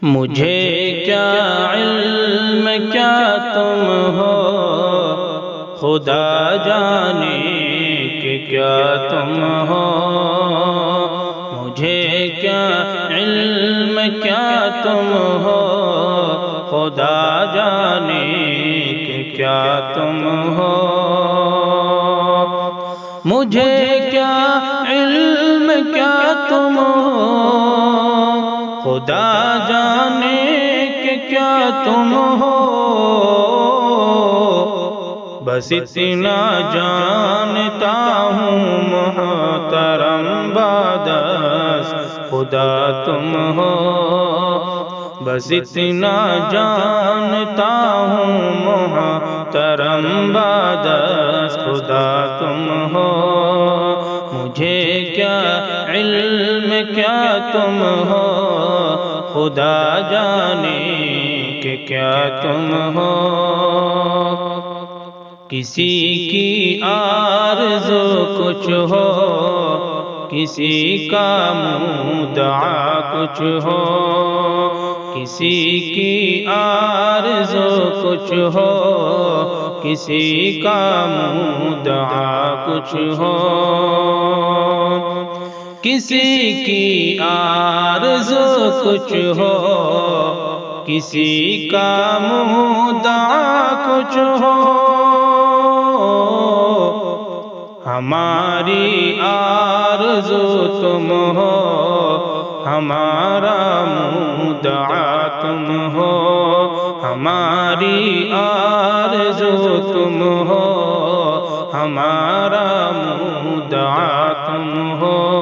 مجھے کیا علم کیا تم ہو، خدا جانے کہ کیا تم ہو۔ مجھے کیا علم کیا تم ہو، خدا جانے کہ کیا تم ہو۔ مجھے کیا علم کیا تم ہو، خدا جانے کہ کیا تم ہو۔ بس اتنا جانتا ہوں محترم بادس خدا تم ہو۔ بس اتنا جانتا ہوں محترم بادس خدا تم ہو۔ مجھے کیا علم کیا تم ہو، خدا جانے کہ کیا تم ہو۔ کسی کی آرزو کچھ ہو، کسی کا مدعا کچھ ہو۔ کسی کی آرزو کچھ ہو، کسی کا مدعا کچھ ہو۔ کسی کی آرزو کچھ ہو، کسی کا مدعا کچھ ہو۔ ہماری آرزو تم ہو، ہمارا مدعا تم ہو۔ ہماری آرزو تم ہو، ہمارا مدعا تم ہو۔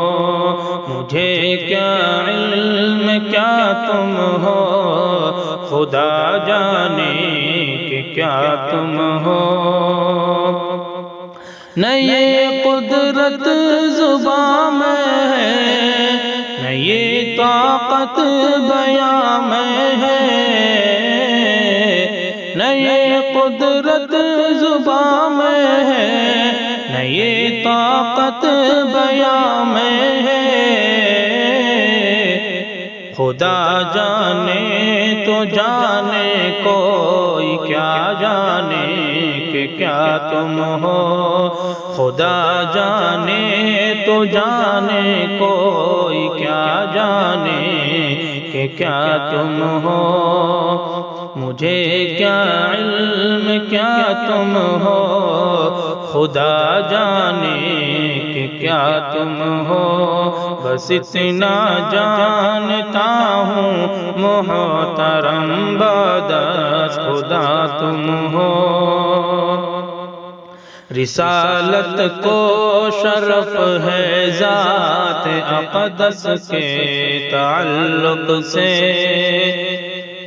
مجھے کیا علم کیا تم ہو، خدا جانے کہ کیا تم ہو۔ نہ یہ قدرت زباں میں ہے، نہ یہ طاقت بیاں میں ہے۔ نہ یہ قدرت زباں میں ہے، نہ یہ طاقت بیاں میں ہے۔ خدا جانے تو جانے کوئی کیا جانے کہ کیا تم ہو۔ خدا جانے تو جانے کوئی کیا جانے کہ کیا تم ہو۔ مجھے کیا علم کیا تم ہو، خدا جانے کہ کیا تم ہو۔ بس اتنا جانتا ہوں محترم بادس خدا تم ہو۔ رسالت کو شرف ہے ذات اقدس کے تعلق سے۔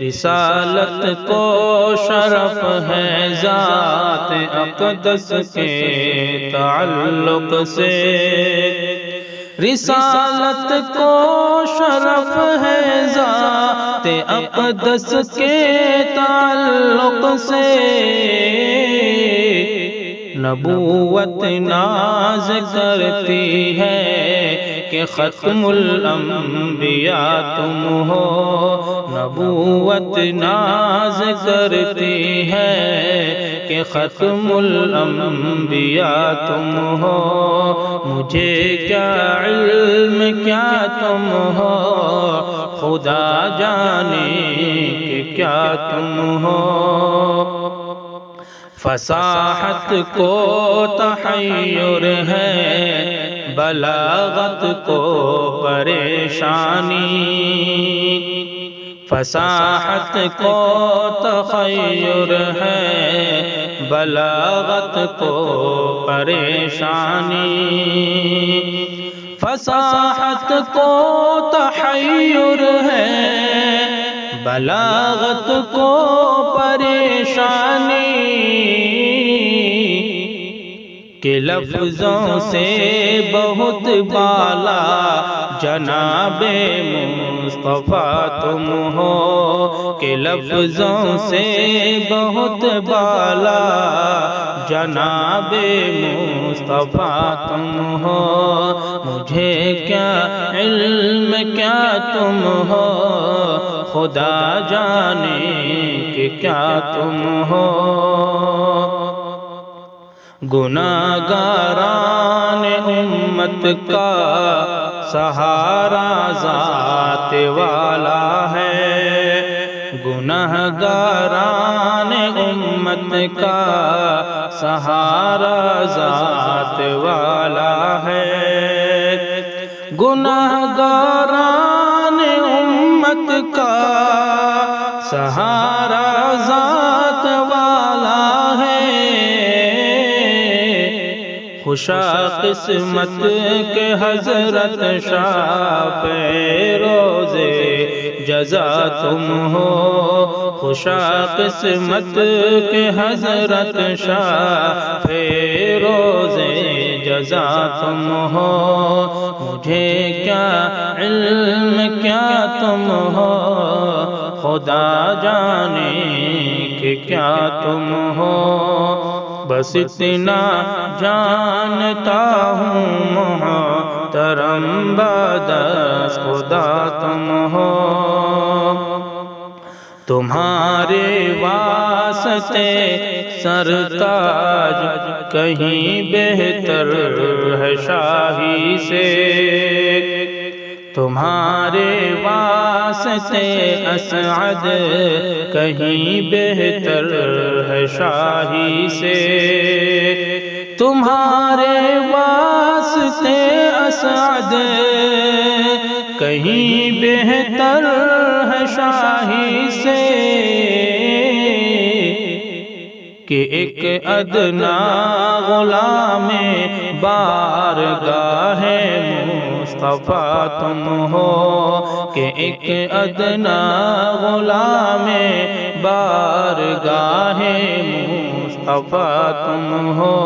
رسالت کو شرف ہے ذات اقدس کے تعلق سے۔ رسالت کو شرف ہے ذات اقدس کے تعلق سے۔ نبوت ناز کرتی ہے کہ ختم الانبیاء تم ہو۔ نبوت ناز کرتی ہے کہ ختم الانبیاء تم ہو۔ مجھے کیا علم کیا تم ہو، خدا جانے کہ کیا تم ہو۔ فصاحت کو تحیر ہے، بلاغت کو پریشانی۔ فصاحت کو تحیر ہے، بلاغت کو پریشانی۔ فصاحت کو تحیر ہے، بلاغت کو پریشانی۔ کہ لفظوں سے بہت بالا جناب مصطفیٰ تم ہو۔ کہ لفظوں سے بہت بالا جناب مصطفیٰ تم ہو۔ مجھے کیا علم کیا تم ہو، خدا جانے کہ کیا تم ہو۔ گناہگاران امت کا سہارا ذات والا ہے، گناہگاران امت کا سہارا ذات والا ہے، گناہگاران امت کا سہارا ذات والا ہے۔ خوشا قسمت کے حضرت شاہ روز جزا تم ہو، خوشا قسمت کے حضرت شاہ روز جزا تم ہو۔ مجھے کیا علم کیا تم ہو، خدا جانے کہ کیا تم ہو۔ بس اتنا جانتا ہوں محترم بدس خدا تم ہو۔ تمہارے واسطے سرتاج کہیں بہتر ہے شاہی سے، تمہارے واسطے اسعد کہیں بہتر ہے شاہی سے، تمہارے واسطے اسعد کہیں بہتر ہے شاہی سے، کہ ایک ادنا غلام بارگاہ مصطفیٰ تم ہو، کہ ایک ادنا غلام بارگاہ مصطفیٰ تم ہو۔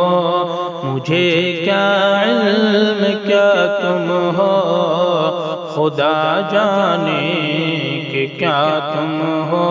مجھے کیا علم کیا تم ہو، خدا جانے کہ کیا تم ہو۔